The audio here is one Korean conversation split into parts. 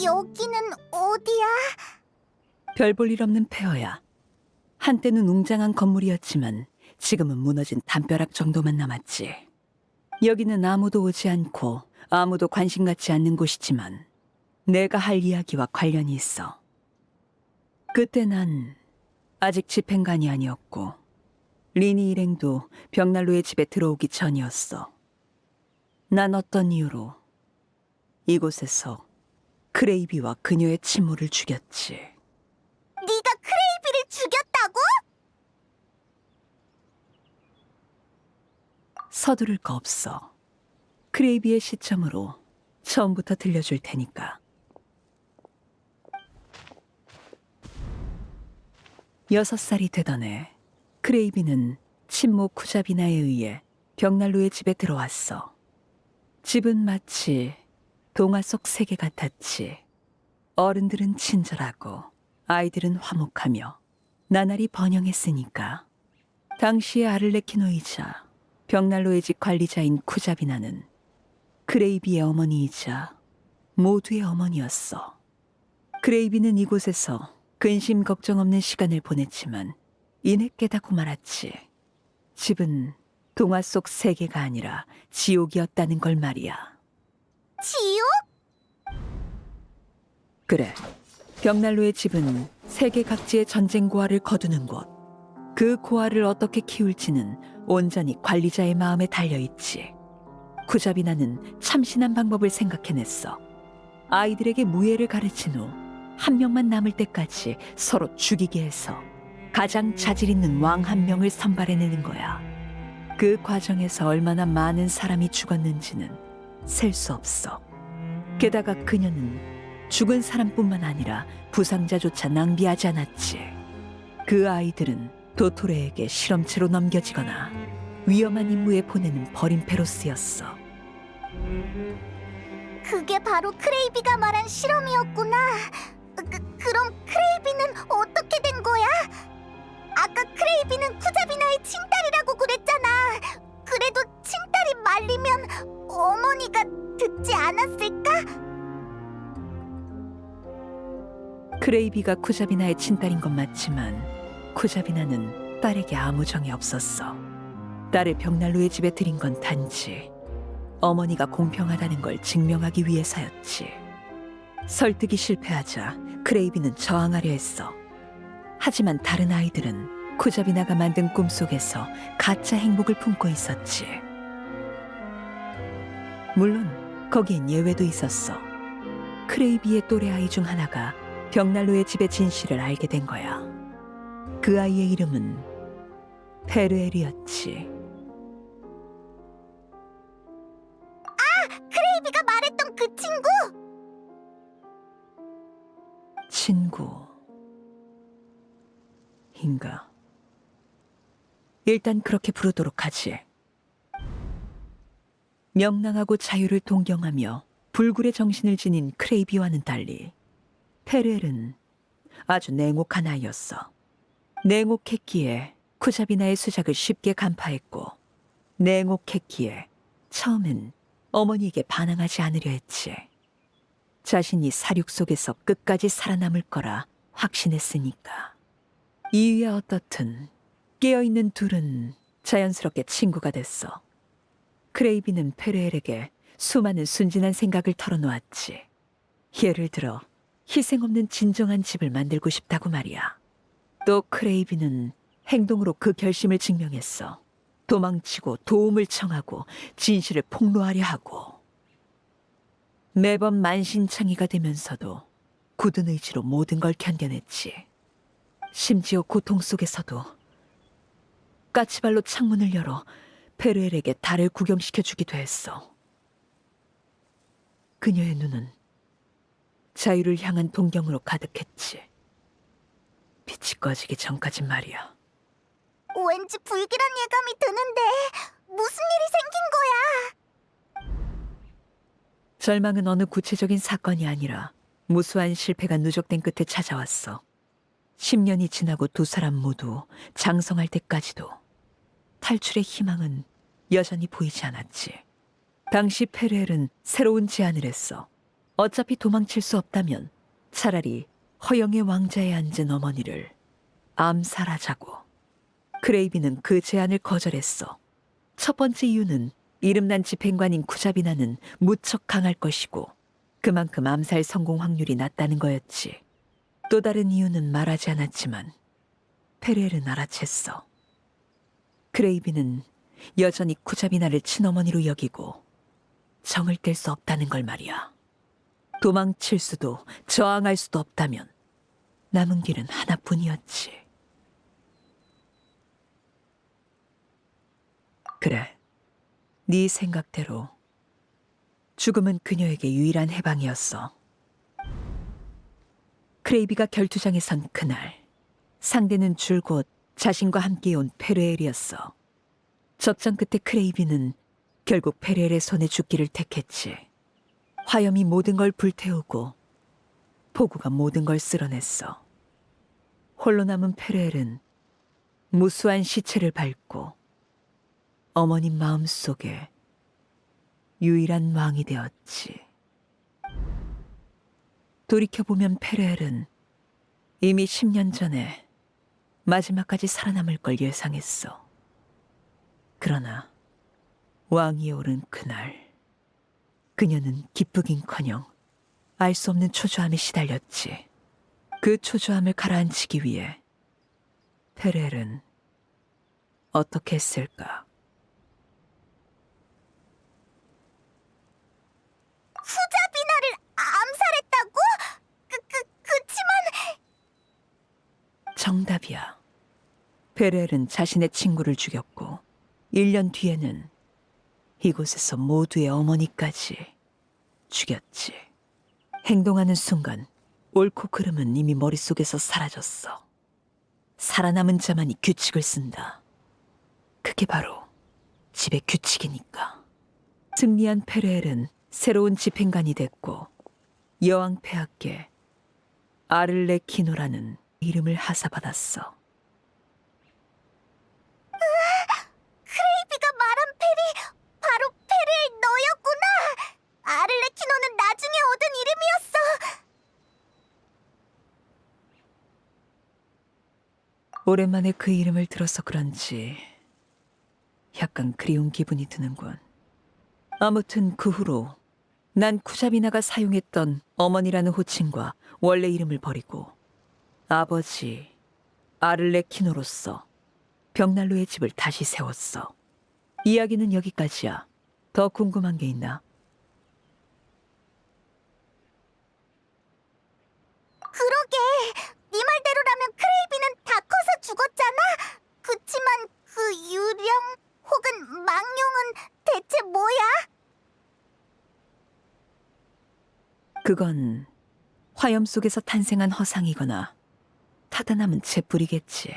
여기는 어디야? 별 볼 일 없는 폐허야. 한때는 웅장한 건물이었지만 지금은 무너진 담벼락 정도만 남았지. 여기는 아무도 오지 않고 아무도 관심 갖지 않는 곳이지만 내가 할 이야기와 관련이 있어. 그때 난 아직 집행관이 아니었고 리니 일행도 벽난로의 집에 들어오기 전이었어. 난 어떤 이유로 이곳에서 크레이비와 그녀의 친모를 죽였지. 네가 크레이비를 죽였다고? 서두를 거 없어. 크레이비의 시점으로 처음부터 들려줄 테니까. 6살이 되던 해 크레이비는 친모 쿠자비나에 의해 벽난로의 집에 들어왔어. 집은 마치 동화 속 세계 같았지. 어른들은 친절하고 아이들은 화목하며 나날이 번영했으니까. 당시의 아를레키노이자 벽난로의 집 관리자인 쿠자비나는 크레이비의 어머니이자 모두의 어머니였어. 크레이비는 이곳에서 근심 걱정 없는 시간을 보냈지만 이내 깨닫고 말았지. 집은 동화 속 세계가 아니라 지옥이었다는 걸 말이야. 지옥? 그래, 벽난로의 집은 세계 각지의 전쟁 고아를 거두는 곳. 그 고아를 어떻게 키울지는 온전히 관리자의 마음에 달려있지. 쿠자비나는 참신한 방법을 생각해냈어. 아이들에게 무예를 가르친 후 한 명만 남을 때까지 서로 죽이게 해서 가장 자질 있는 왕 한 명을 선발해내는 거야. 그 과정에서 얼마나 많은 사람이 죽었는지는 셀 수 없어. 게다가 그녀는 죽은 사람뿐만 아니라 부상자조차 낭비하지 않았지. 그 아이들은 도토레에게 실험체로 넘겨지거나 위험한 임무에 보내는 버림패로 쓰였어. 그게 바로 크레이비가 말한 실험이었구나. 그럼 크레이비는 어떻게 된 거야? 아까 크레이비는 쿠자비나의 친딸이라고 그랬잖아. 그래도 친딸이 말리면 어머니가 듣지 않았을까? 크레이비가 쿠자비나의 친딸인 건 맞지만 쿠자비나는 딸에게 아무 정이 없었어. 딸을 벽난로의 집에 들인 건 단지 어머니가 공평하다는 걸 증명하기 위해서였지. 설득이 실패하자 크레이비는 저항하려 했어. 하지만 다른 아이들은 쿠자비나가 만든 꿈속에서 가짜 행복을 품고 있었지. 물론 거기엔 예외도 있었어. 크레이비의 또래 아이 중 하나가 벽난로의 집의 진실을 알게 된 거야. 그 아이의 이름은 페르엘이었지. 크레이비가 말했던 그 친구? 친구인가? 일단 그렇게 부르도록 하지. 명랑하고 자유를 동경하며 불굴의 정신을 지닌 크레이비와는 달리 페르엘은 아주 냉혹한 아이였어. 냉혹했기에 쿠자비나의 수작을 쉽게 간파했고 냉혹했기에 처음엔 어머니에게 반항하지 않으려 했지. 자신이 사륙 속에서 끝까지 살아남을 거라 확신했으니까. 이유야 어떻든 깨어있는 둘은 자연스럽게 친구가 됐어. 크레이비는 페르엘에게 수많은 순진한 생각을 털어놓았지. 예를 들어 희생 없는 진정한 집을 만들고 싶다고 말이야. 또 크레이비는 행동으로 그 결심을 증명했어. 도망치고 도움을 청하고 진실을 폭로하려 하고. 매번 만신창이가 되면서도 굳은 의지로 모든 걸 견뎌냈지. 심지어 고통 속에서도 까치발로 창문을 열어 페르엘에게 달을 구경시켜주기도 했어. 그녀의 눈은 자유를 향한 동경으로 가득했지. 빛이 꺼지기 전까진 말이야. 왠지 불길한 예감이 드는데 무슨 일이 생긴 거야? 절망은 어느 구체적인 사건이 아니라 무수한 실패가 누적된 끝에 찾아왔어. 10년이 지나고 두 사람 모두 장성할 때까지도 탈출의 희망은 여전히 보이지 않았지. 당시 페르엘은 새로운 제안을 했어. 어차피 도망칠 수 없다면 차라리 허영의 왕자에 앉은 어머니를 암살하자고. 크레이비는 그 제안을 거절했어. 첫 번째 이유는 이름난 집행관인 쿠자비나는 무척 강할 것이고 그만큼 암살 성공 확률이 낮다는 거였지. 또 다른 이유는 말하지 않았지만 페레엘은 알아챘어. 크레이비는 여전히 쿠자비나를 친어머니로 여기고 정을 뗄 수 없다는 걸 말이야. 도망칠 수도 저항할 수도 없다면 남은 길은 하나뿐이었지. 그래, 네 생각대로 죽음은 그녀에게 유일한 해방이었어. 크레이비가 결투장에 선 그날, 상대는 줄곧 자신과 함께 온 페르엘이었어. 접전 끝에 크레이비는 결국 페르엘의 손에 죽기를 택했지. 화염이 모든 걸 불태우고 포구가 모든 걸 쓸어냈어. 홀로 남은 페르엘은 무수한 시체를 밟고 어머님 마음속에 유일한 왕이 되었지. 돌이켜보면 페르엘은 이미 10년 전에 마지막까지 살아남을 걸 예상했어. 그러나 왕위에 오른 그날 그녀는 기쁘긴커녕 알 수 없는 초조함에 시달렸지. 그 초조함을 가라앉히기 위해 페르엘은 어떻게 했을까? 후자비나를 암살했다고? 그치만... 정답이야. 페르엘은 자신의 친구를 죽였고 1년 뒤에는 이곳에서 모두의 어머니까지 죽였지. 행동하는 순간 옳고 그름은 이미 머릿속에서 사라졌어. 살아남은 자만이 규칙을 쓴다. 그게 바로 집의 규칙이니까. 승리한 페르엘은 새로운 집행관이 됐고 여왕 폐하께 아를레키노라는 이름을 하사받았어. 크레이비가 말한 펠이 바로 페르엘 너였구나! 아를레키노는 나중에 얻은 이름이었어! 오랜만에 그 이름을 들어서 그런지 약간 그리운 기분이 드는군. 아무튼 그 후로 난 쿠자비나가 사용했던 어머니라는 호칭과 원래 이름을 버리고 아버지 아를레키노로서 벽난로의 집을 다시 세웠어. 이야기는 여기까지야. 더 궁금한 게 있나? 그러게, 네 말대로라면 크레이비는 다 커서 죽었잖아? 그치만 그 유령 혹은 망령은 대체 뭐야? 그건 화염 속에서 탄생한 허상이거나 타다 남은 재뿌리겠지.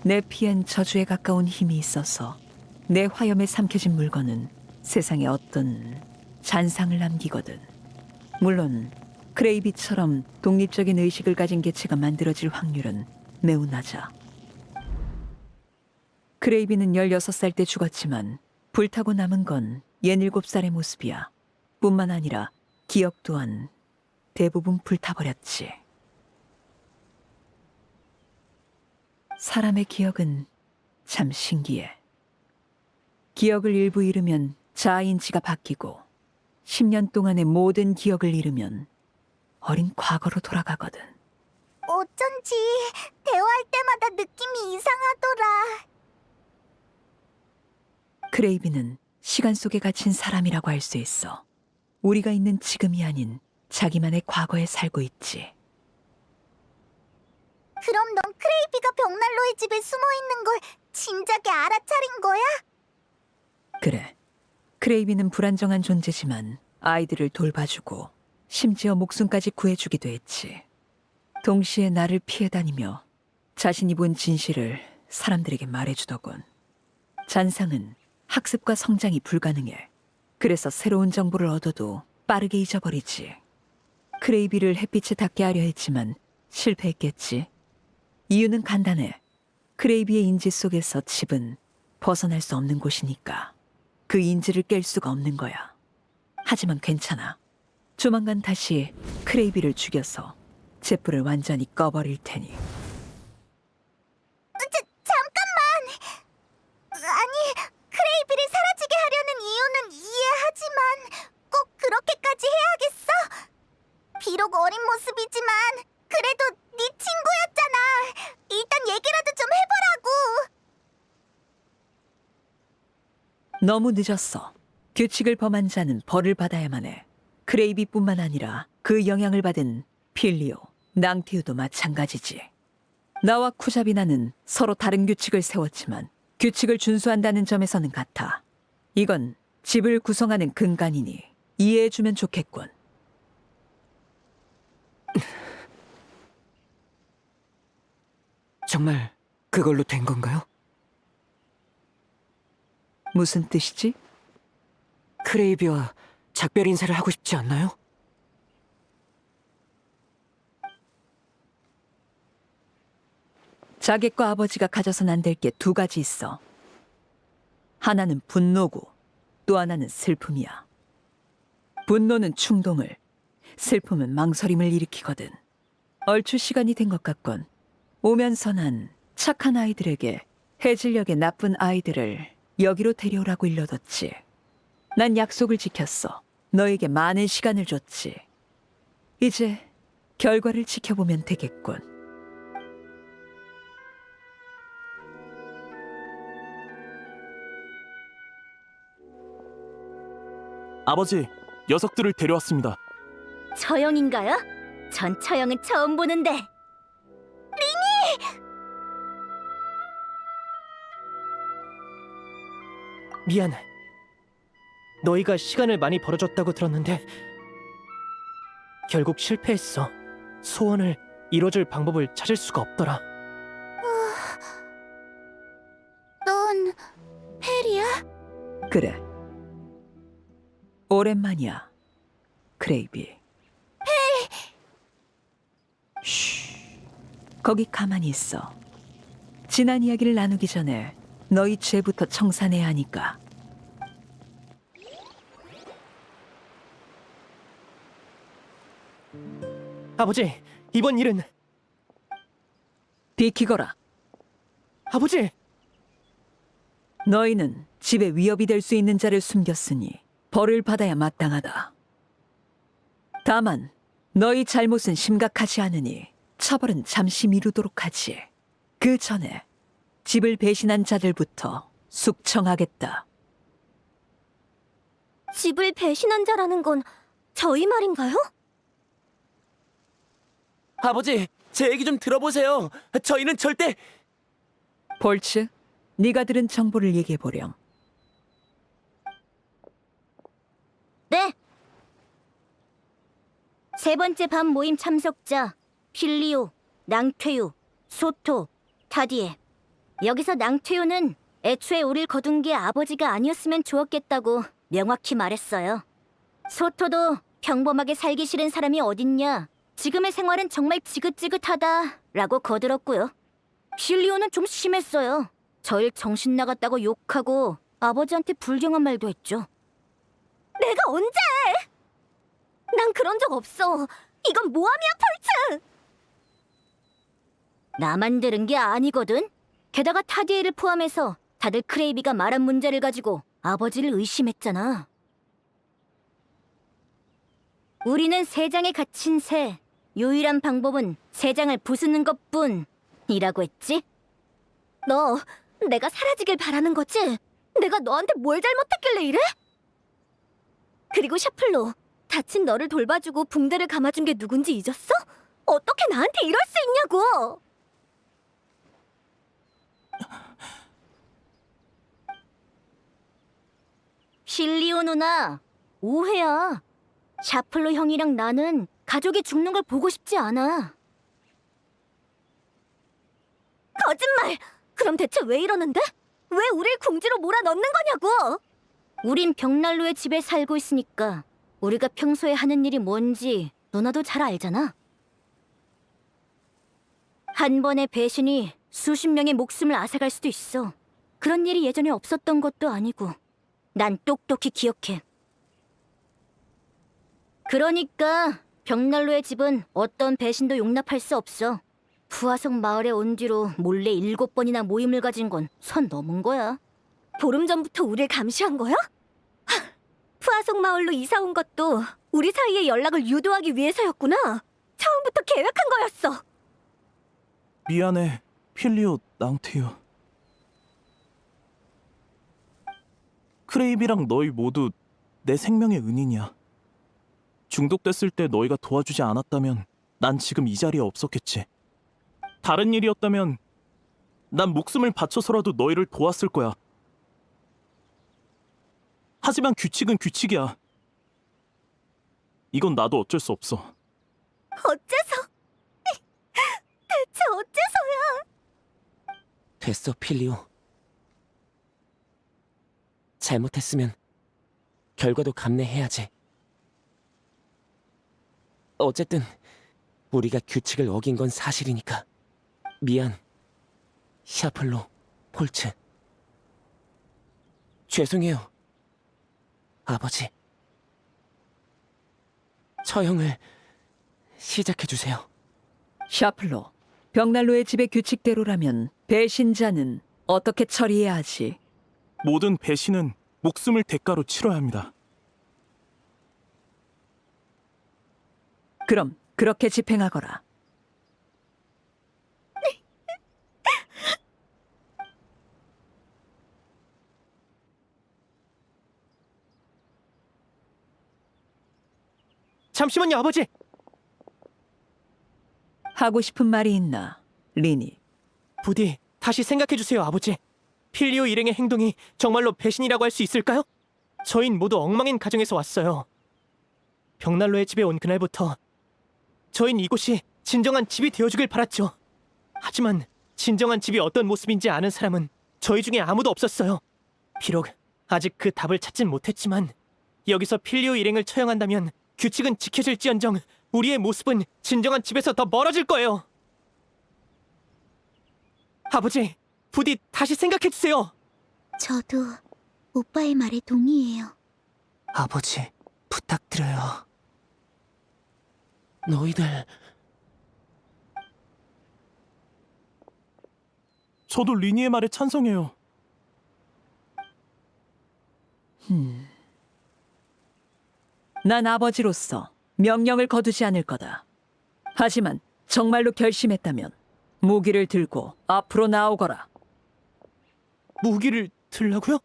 내 피엔 저주에 가까운 힘이 있어서 내 화염에 삼켜진 물건은 세상에 어떤 잔상을 남기거든. 물론 크레이비처럼 독립적인 의식을 가진 개체가 만들어질 확률은 매우 낮아. 크레이비는 16살 때 죽었지만 불타고 남은 건 67살의 모습이야. 뿐만 아니라 기억 또한 대부분 불타버렸지. 사람의 기억은 참 신기해. 기억을 일부 잃으면 자아인지가 바뀌고 10년 동안의 모든 기억을 잃으면 어린 과거로 돌아가거든. 어쩐지 대화할 때마다 느낌이 이상하더라. 크레이비는 시간 속에 갇힌 사람이라고 할 수 있어. 우리가 있는 지금이 아닌 자기만의 과거에 살고 있지. 그럼 넌 크레이비가 벽난로의 집에 숨어 있는 걸 진작에 알아차린 거야? 그래. 크레이비는 불안정한 존재지만 아이들을 돌봐주고 심지어 목숨까지 구해주기도 했지. 동시에 나를 피해 다니며 자신이 본 진실을 사람들에게 말해주더군. 잔상은 학습과 성장이 불가능해. 그래서 새로운 정보를 얻어도 빠르게 잊어버리지. 크레이비를 햇빛에 닿게 하려 했지만 실패했겠지. 이유는 간단해. 크레이비의 인지 속에서 집은 벗어날 수 없는 곳이니까. 그 인지를 깰 수가 없는 거야. 하지만 괜찮아. 조만간 다시 크레이비를 죽여서 잿불을 완전히 꺼버릴 테니. 잠깐만! 아니, 크레이비를 사라지게 하려는 이유는 이해하지만 꼭 그렇게까지 해야겠어? 비록 어린 모습이지만 그래도 네 친구였잖아. 일단 얘기라도 좀 해보라고. 너무 늦었어. 규칙을 범한 자는 벌을 받아야만 해. 크레이비뿐만 아니라 그 영향을 받은 필리오, 낭티우도 마찬가지지. 나와 쿠자비나는 서로 다른 규칙을 세웠지만 규칙을 준수한다는 점에서는 같아. 이건 집을 구성하는 근간이니 이해해주면 좋겠군. 정말 그걸로 된 건가요? 무슨 뜻이지? 크레이비와 작별 인사를 하고 싶지 않나요? 자객과 아버지가 가져선 안 될 게 두 가지 있어. 하나는 분노고 또 하나는 슬픔이야. 분노는 충동을, 슬픔은 망설임을 일으키거든. 얼추 시간이 된 것 같건. 오면서 난 착한 아이들에게 해질녘의 나쁜 아이들을 여기로 데려오라고 일러뒀지. 난 약속을 지켰어. 너에게 많은 시간을 줬지. 이제 결과를 지켜보면 되겠군. 아버지, 녀석들을 데려왔습니다. 처형인가요? 전 처형은 처음 보는데. 미안. 너희가 시간을 많이 벌어줬다고 들었는데 결국 실패했어. 소원을 이뤄줄 방법을 찾을 수가 없더라. 넌 페리야? 그래. 오랜만이야, 크레이비. 쉬. 거기 가만히 있어. 지난 이야기를 나누기 전에 너희 죄부터 청산해야 하니까. 아버지, 이번 일은... 비키거라. 아버지! 너희는 집에 위협이 될 수 있는 자를 숨겼으니 벌을 받아야 마땅하다. 다만 너희 잘못은 심각하지 않으니 처벌은 잠시 미루도록 하지. 그 전에 집을 배신한 자들부터 숙청하겠다. 집을 배신한 자라는 건 저희 말인가요? 아버지, 제 얘기 좀 들어보세요. 저희는 절대... 볼츠, 네가 들은 정보를 얘기해보렴. 네. 세 번째 밤 모임 참석자 필리오, 낭퇴유, 소토, 타디에. 여기서 낭퇴유는 애초에 우릴 거둔 게 아버지가 아니었으면 좋았겠다고 명확히 말했어요. 소토도 평범하게 살기 싫은 사람이 어딨냐, 지금의 생활은 정말 지긋지긋하다 라고 거들었고요. 필리오는 좀 심했어요. 저일 정신 나갔다고 욕하고 아버지한테 불경한 말도 했죠. 내가 언제? 난 그런 적 없어. 이건 모함이야, 폴츠! 나만 들은 게 아니거든. 게다가 타디에를 포함해서 다들 크레이비가 말한 문제를 가지고 아버지를 의심했잖아. 우리는 세장에 갇힌 새. 유일한 방법은 세장을 부수는 것뿐이라고 했지? 너 내가 사라지길 바라는 거지? 내가 너한테 뭘 잘못했길래 이래? 그리고 샤플로, 다친 너를 돌봐주고 붕대를 감아준 게 누군지 잊었어? 어떻게 나한테 이럴 수 있냐고! 필리오 누나, 오해야. 샤플로 형이랑 나는 가족이 죽는 걸 보고 싶지 않아. 거짓말! 그럼 대체 왜 이러는데? 왜 우릴 궁지로 몰아넣는 거냐고! 우린 벽난로의 집에 살고 있으니까 우리가 평소에 하는 일이 뭔지 누나도 잘 알잖아. 한 번의 배신이 수십 명의 목숨을 앗아갈 수도 있어. 그런 일이 예전에 없었던 것도 아니고. 난 똑똑히 기억해. 그러니까 벽난로의 집은 어떤 배신도 용납할 수 없어. 푸아석 마을에 온 뒤로 몰래 7번이나 모임을 가진 건 선 넘은 거야. 보름 전부터 우릴 감시한 거야? 푸아석 마을로 이사 온 것도 우리 사이의 연락을 유도하기 위해서였구나. 처음부터 계획한 거였어. 미안해, 필리오, 낭테유. 크레이비랑 너희 모두 내 생명의 은인이야. 중독됐을 때 너희가 도와주지 않았다면 난 지금 이 자리에 없었겠지. 다른 일이었다면 난 목숨을 바쳐서라도 너희를 도왔을 거야. 하지만 규칙은 규칙이야. 이건 나도 어쩔 수 없어. 어째서? 대체 어째서야? 됐어, 필리오. 잘못했으면 결과도 감내해야지. 어쨌든 우리가 규칙을 어긴 건 사실이니까. 미안, 샤플로, 폴츠. 죄송해요, 아버지. 처형을 시작해주세요. 샤플로, 벽난로의 집의 규칙대로라면 배신자는 어떻게 처리해야 하지? 모든 배신은 목숨을 대가로 치러야 합니다. 그럼 그렇게 집행하거라. 잠시만요, 아버지. 하고 싶은 말이 있나, 리니? 부디 다시 생각해 주세요, 아버지. 필리오 일행의 행동이 정말로 배신이라고 할 수 있을까요? 저흰 모두 엉망인 가정에서 왔어요. 벽난로의 집에 온 그날부터 저흰 이곳이 진정한 집이 되어주길 바랐죠. 하지만 진정한 집이 어떤 모습인지 아는 사람은 저희 중에 아무도 없었어요. 비록 아직 그 답을 찾진 못했지만 여기서 필리오 일행을 처형한다면 규칙은 지켜질지언정 우리의 모습은 진정한 집에서 더 멀어질 거예요. 아버지, 부디 다시 생각해 주세요. 저도 오빠의 말에 동의해요. 아버지, 부탁드려요. 너희들 저도 리니의 말에 찬성해요. 난 아버지로서 명령을 거두지 않을 거다. 하지만 정말로 결심했다면 무기를 들고 앞으로 나오거라. 무기를 들라고요?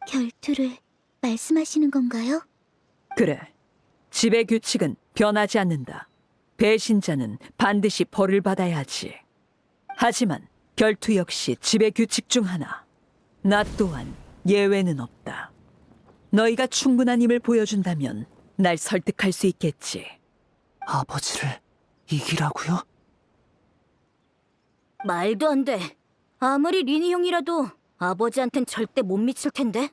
결투를 말씀하시는 건가요? 그래, 집의 규칙은 변하지 않는다. 배신자는 반드시 벌을 받아야 하지. 하지만 결투 역시 집의 규칙 중 하나. 나 또한 예외는 없다. 너희가 충분한 힘을 보여준다면 날 설득할 수 있겠지. 아버지를 이기라고요? 말도 안 돼. 아무리 리니 형이라도 아버지한텐 절대 못 미칠 텐데.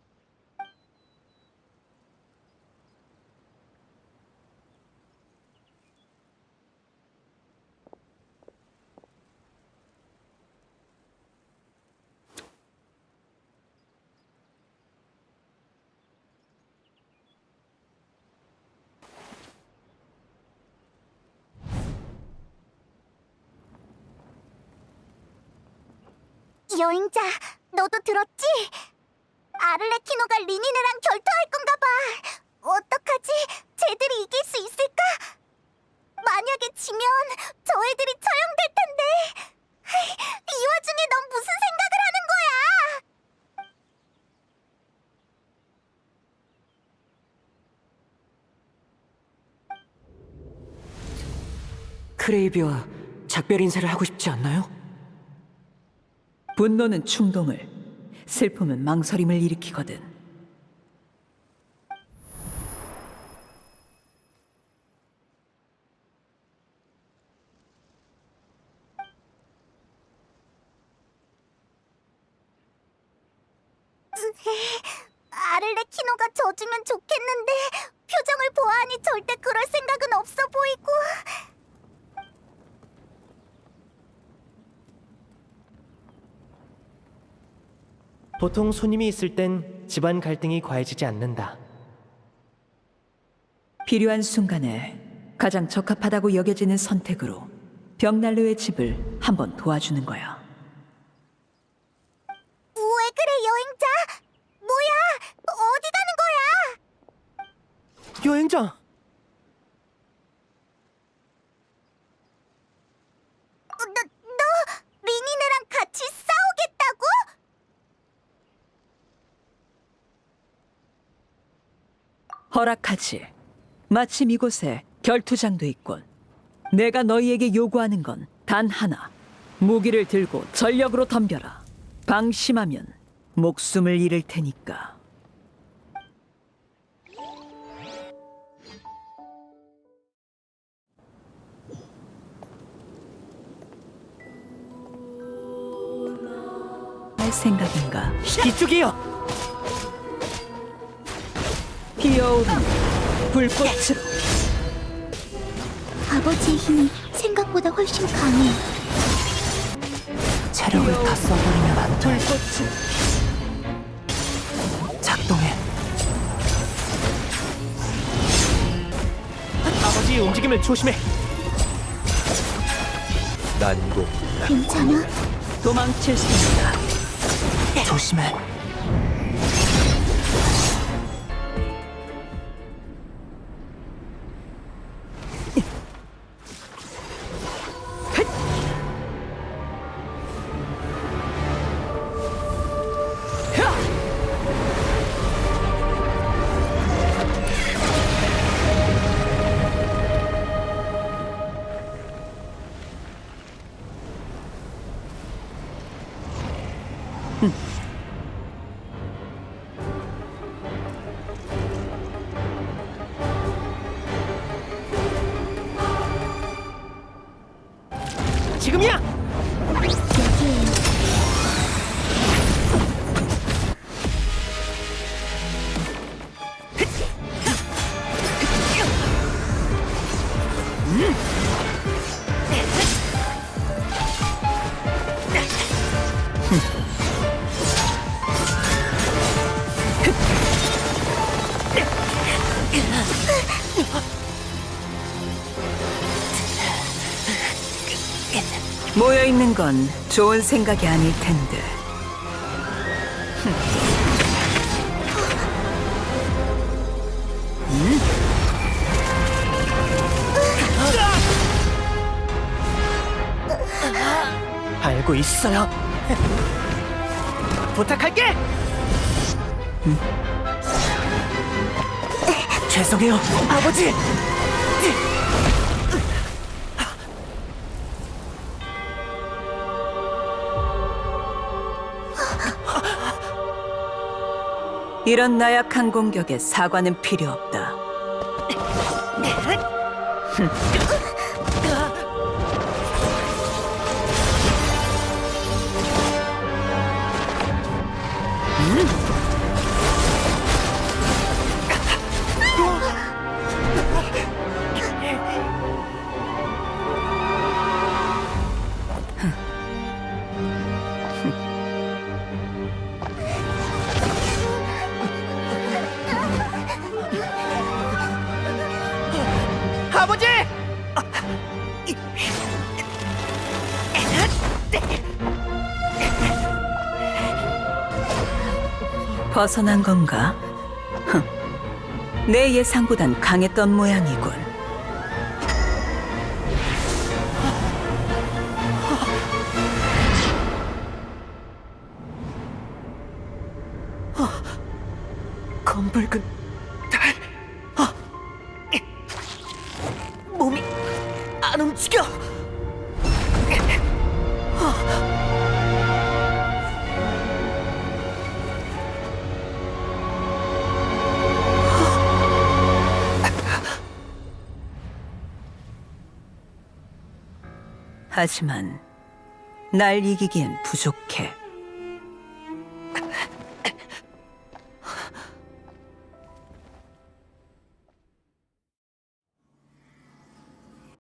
여행자, 너도 들었지? 아를레키노가 리니네랑 결투할 건가 봐. 어떡하지? 쟤들이 이길 수 있을까? 만약에 지면 저 애들이 처형될 텐데. 이 와중에 넌 무슨 생각을 하는 거야? 크레이비와 작별 인사를 하고 싶지 않나요? 분노는 충동을, 슬픔은 망설임을 일으키거든. 아를레키노가 져주면 좋겠는데 표정을 보아하니 절대 그럴 생각은 없어 보이고. 보통 손님이 있을 땐 집안 갈등이 과해지지 않는다. 필요한 순간에 가장 적합하다고 여겨지는 선택으로 벽난로의 집을 한번 도와주는 거야. 왜 그래, 여행자? 뭐야? 어디 가는 거야? 여행자! 너 리니네랑 같이 싸우겠다고? 허락하지. 마침 이곳에 결투장도 있군. 내가 너희에게 요구하는 건 단 하나. 무기를 들고 전력으로 덤벼라. 방심하면 목숨을 잃을 테니까. 할 생각인가? 이쪽이요! 피어오르는 불꽃으로. 아버지의 힘이 생각보다 훨씬 강해. 체력을 다 써버리면 안 돼. 불꽃으로. 작동해. 아버지의 움직임을 조심해! 난도 괜찮아? 도망칠 수 있다. 조심해. 지금이야! 여기에요. 모여 있는 건 좋은 생각이 아닐 텐데. 알고 있어요. 부탁할게! 죄송해요, 아버지. 이런 나약한 공격에 사과는 필요 없다. 아버지! 벗어난 건가? 흥. 내 예상보단 강했던 모양이군. 검붉은 달. 몸이 안 움직여. 하지만 날 이기기엔 부족해.